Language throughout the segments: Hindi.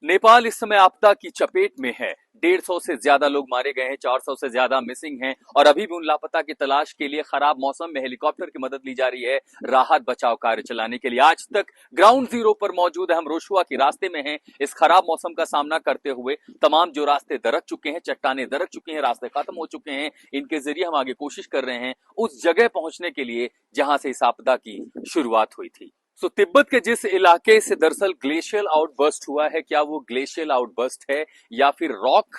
नेपाल इस समय आपदा की चपेट में है। 150 से ज्यादा लोग मारे गए हैं, 400 से ज्यादा मिसिंग हैं और अभी भी उन लापता की तलाश के लिए खराब मौसम में हेलीकॉप्टर की मदद ली जा रही है राहत बचाव कार्य चलाने के लिए। आज तक ग्राउंड जीरो पर मौजूद है, हम रोशुआ के रास्ते में हैं। इस खराब मौसम का सामना करते हुए तमाम जो रास्ते दरक चुके हैं, चट्टानें दरक चुकी हैं, रास्ते खत्म हो चुके हैं, इनके जरिए हम आगे कोशिश कर रहे हैं उस जगह पहुंचने के लिए जहां से इस आपदा की शुरुआत हुई थी। तिब्बत के जिस इलाके से दरअसल ग्लेशियल आउटबर्स्ट हुआ है, क्या वो ग्लेशियल आउटबर्स्ट है या फिर रॉक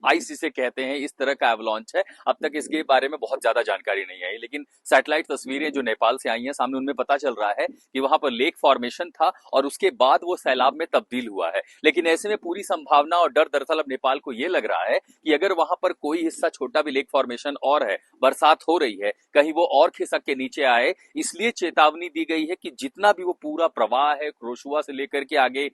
आइस जिसे कहते हैं, इस तरह का एवलॉन्च है, अब तक इसके बारे में बहुत ज्यादा जानकारी नहीं आई। लेकिन सैटेलाइट तस्वीरें जो नेपाल से आई हैं सामने, उनमें पता चल रहा है कि वहां पर लेक फॉर्मेशन था और उसके बाद वो सैलाब में तब्दील हुआ है। लेकिन ऐसे में पूरी संभावना और डर दरअसल अब नेपाल को यह लग रहा है कि अगर वहां पर कोई हिस्सा छोटा भी लेक फॉर्मेशन और है, बरसात हो रही है, कहीं वो और खिसक के नीचे आए, इसलिए चेतावनी दी गई है कि जितना भी वो पूरा प्रवाह है रोशुआ से लेकर के आगे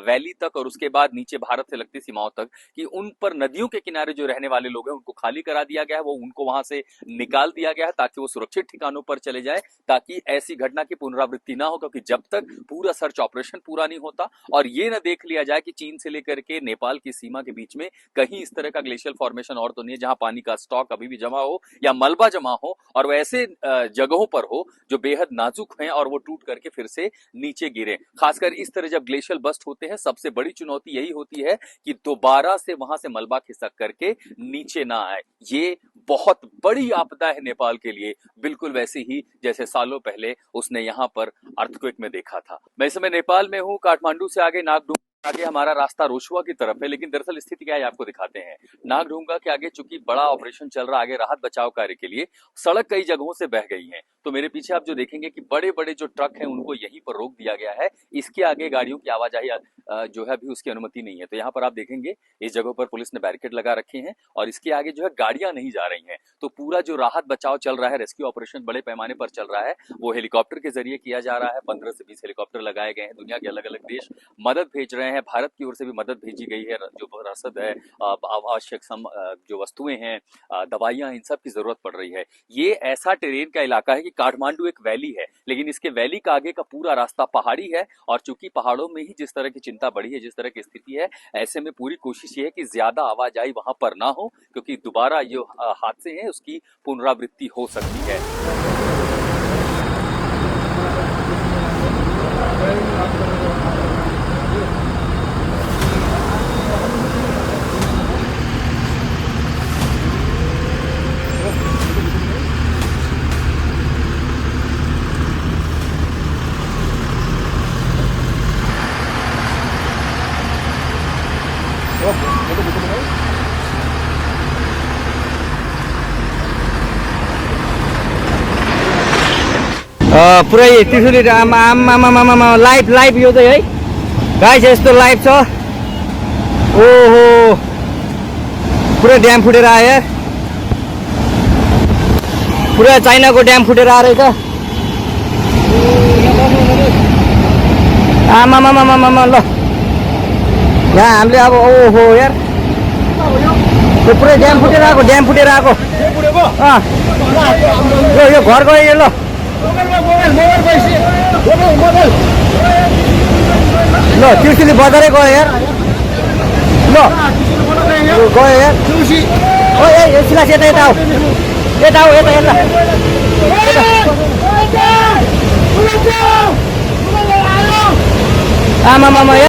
वैली तक और उसके बाद नीचे भारत से लगती सीमाओं तक, कि उन पर नदियों के किनारे जो रहने वाले लोग हैं उनको खाली करा दिया गया है, वो उनको वहां से निकाल दिया गया है ताकि वो सुरक्षित ठिकानों पर चले जाए, ताकि ऐसी घटना की पुनरावृत्ति ना हो। क्योंकि जब तक पूरा सर्च ऑपरेशन पूरा नहीं होता और ये ना देख लिया जाए कि चीन से लेकर के नेपाल की सीमा के बीच में कहीं इस तरह का ग्लेशियल फॉर्मेशन और तो नहीं है जहां पानी का स्टॉक अभी भी जमा हो या मलबा जमा हो और वैसे जगहों पर हो जो बेहद नाजुक हैं और वो टूट करके फिर से नीचे गिरे। खासकर इस तरह जब ग्लेशियल बस्ट होते हैं, सबसे बड़ी चुनौती यही होती है कि दोबारा से वहां से मलबा खिसक करके नीचे ना आए। ये बहुत बड़ी आपदा है नेपाल के लिए, बिल्कुल वैसी ही जैसे सालों पहले उसने यहां पर अर्थक्वेक में देखा था। मैं इस समय नेपाल में हूं, काठमांडू से आगे नागडुंगा आगे हमारा रास्ता रोशुआ की तरफ है, लेकिन दरअसल स्थिति क्या है आपको दिखाते हैं। नागढुंगा के आगे चूंकि बड़ा ऑपरेशन चल रहा है आगे राहत बचाव कार्य के लिए, सड़क कई जगहों से बह गई है। तो मेरे पीछे आप जो देखेंगे कि बड़े बड़े जो ट्रक हैं उनको यहीं पर रोक दिया गया है, इसके आगे गाड़ियों की आवाजाही जो है अभी उसकी अनुमति नहीं है। तो यहाँ पर आप देखेंगे इस जगह पर पुलिस ने बैरिकेड लगा रखे हैं और इसके आगे जो है गाड़ियां नहीं जा रही हैं। तो पूरा जो राहत बचाव चल रहा है, रेस्क्यू ऑपरेशन बड़े पैमाने पर चल रहा है, वो हेलीकॉप्टर के जरिए किया जा रहा है। 15 से 20 हेलीकॉप्टर लगाए गए हैं, दुनिया के अलग अलग देश मदद भेज रहे हैं, भारत की ओर से भी मदद भेजी गई है। जो रसद है, आवश्यक जो वस्तुएं हैं, दवाइयां, इन सब की जरूरत पड़ रही है। ये ऐसा टेरेन का इलाका है कि काठमांडू एक वैली है, लेकिन इसके वैली का आगे का पूरा रास्ता पहाड़ी है और चूंकि पहाड़ों में ही जिस तरह की चिंता बढ़ी है, जिस तरह की स्थिति है, ऐसे में पूरी कोशिश ये है कि ज्यादा आवाजाही वहां पर ना हो, क्योंकि दोबारा जो हादसे हैं उसकी पुनरावृत्ति हो सकती है। पुरै त्रिशुली आमा लाइभ लाइभ यो चाहिँ है गाइस, यस्तो लाइभ छ। ओहो, पुरै ड्याम फुटेर आयो, पुरा चाइनाको ड्याम फुटेर आ रहेछ। आमामामामामा ल, यहाँ हामीले अब ओहो यार, यो पुरै ड्याम फुटेर आएको, ड्याम फुटेर आएको। यो घर गयो यो, ल ल त्रिशुली बजारै गयो यार, ल गयो यार। ओ ए सिलास यता यता आऊ, यता आऊ, यता यता। आमामामा यार,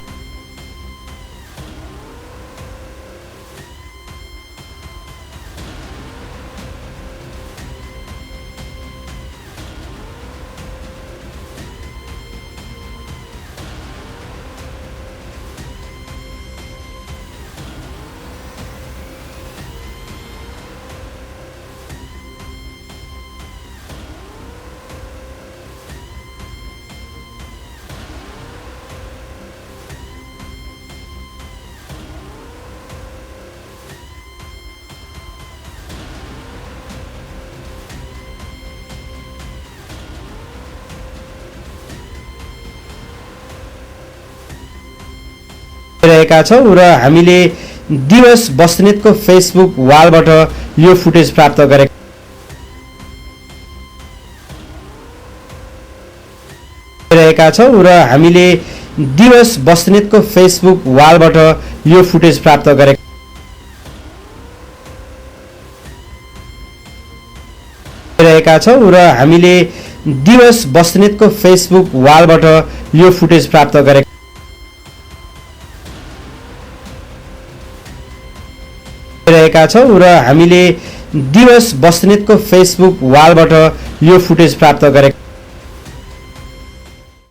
रहेका छौं र हामीले दिवस बस्नेतको फेसबुक वालबाट यो फुटेज प्राप्त गरेका रहेका छौं र हामीले दिवस बस्नेतको फेसबुक वालबाट यो फुटेज प्राप्त गरेका रहेका छौँ र हामीले दिवस बस्नेतको फेसबुक वालबाट यो फुटेज प्राप्त गरेका रहेका छौँ र हामीले दिवस बस्नेतको फेसबुक वालबाट यो फुटेज प्राप्त गरेका